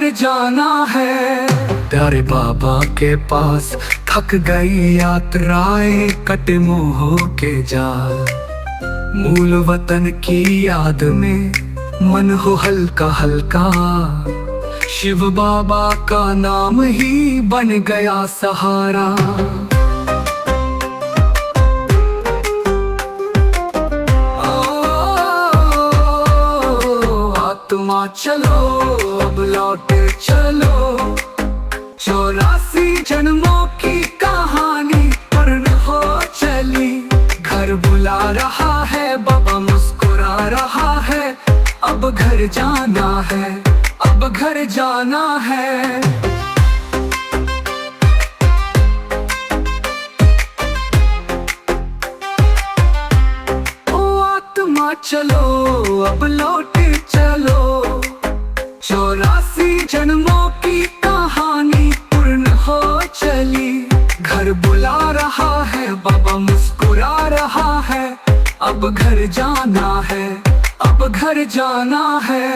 घर जाना है। प्यारे बाबा के पास थक गई यात्राएं, कटे मोह के जाल। मूल वतन की याद में मन हो हल्का हल्का, शिव बाबा का नाम ही बन गया सहारा। आत्मा चलो अब लौटे चलो, 84 जन्मों की कहानी पूर्ण हो चली। घर बुला रहा है, बाबा मुस्कुरा रहा है, अब घर जाना है, अब घर जाना है। ओ आत्मा चलो अब लौटे चलो, 84 जन्मों की कहानी पूर्ण हो चली। घर बुला रहा है, बाबा मुस्कुरा रहा है, अब घर जाना है, अब घर जाना है।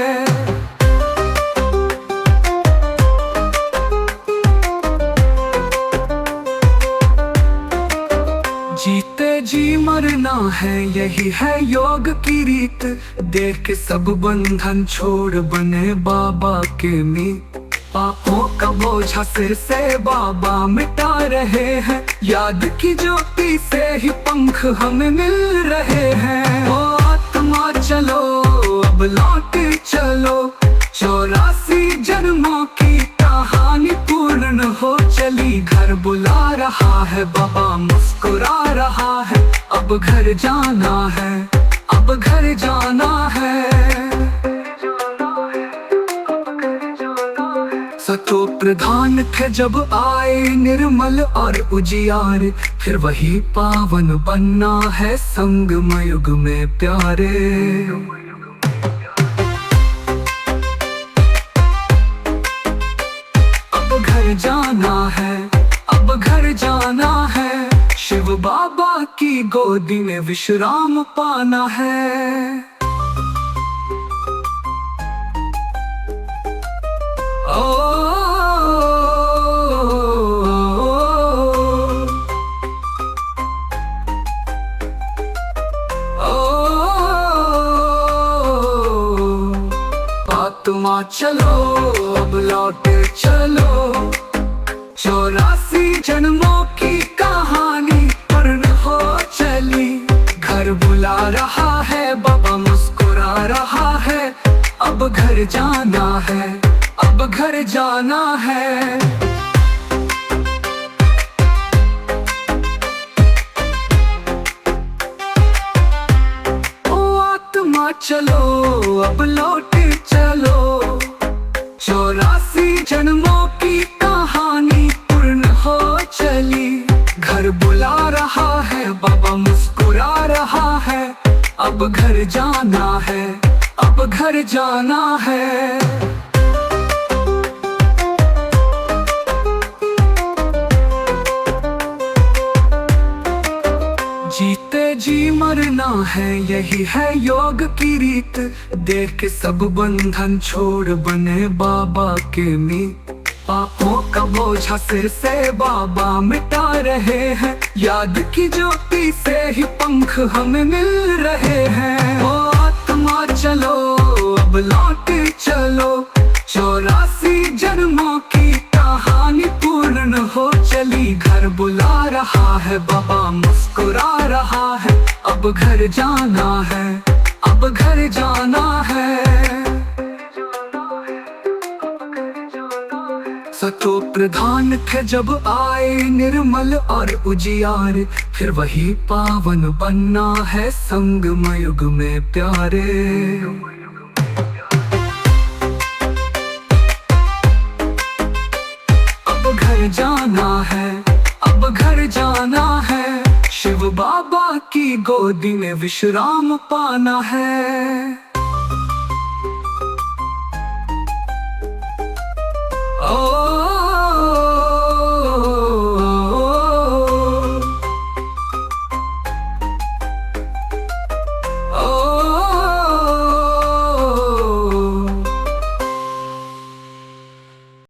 जीते जी मरना है, यही है योग की रीत। देख के सब बंधन छोड़ बने बाबा के मीत। पापों का बोझा सिर से बाबा मिटा रहे हैं, याद की ज्योति से ही पंख हमें मिल रहे हैं। ओ आत्मा चलो अब लौटे चलो, 84 जन्मों की कहानी पूर्ण हो चली। घर बुला रहा है, बाबा मुस्कुरा रहा है, अब घर जाना है, अब घर जाना है। सतो प्रधान थे जब आए निर्मल और उजियार, फिर वही पावन बनना है संगम युग में प्यारे। अब घर जाना है, अब घर जाना है, शिव बाबा की गोदी में विश्राम पाना है। ओ आत्मा चलो अब लौटे चलो, 84 जन्मों की कहानी पूर्ण हो चली। घर बुला रहा है, बाबा मुस्कुरा रहा है, अब घर जाना है, अब घर जाना है। ओ आत्मा चलो अब लौटे चलो, 84 जन्मों की कहानी पूर्ण हो चली। घर बुला रहा है, बाबा मुस्कुरा रहा है, अब घर जाना है, अब घर जाना है। जीते जी मरना है, यही है योग की रीत। देख के सब बंधन छोड़ बने बाबा के मीत। पापों का बोझा सिर से बाबा मिटा रहे हैं, याद की ज्योति से ही पंख हमें मिल रहे हैं। ओ आत्मा चलो अब लौटे चलो, 84 जन्मों की कहानी पूर्ण हो चली। घर बुला रहा है, बाबा मुस्कुरा रहा है, अब घर जाना है, अब घर जाना है। सतो प्रधान थे जब आए निर्मल और उजियार, फिर वही पावन बनना है संगम युग में प्यारे। अब घर जाना है, अब घर जाना है, शिव बाबा की गोदी में विश्राम पाना है।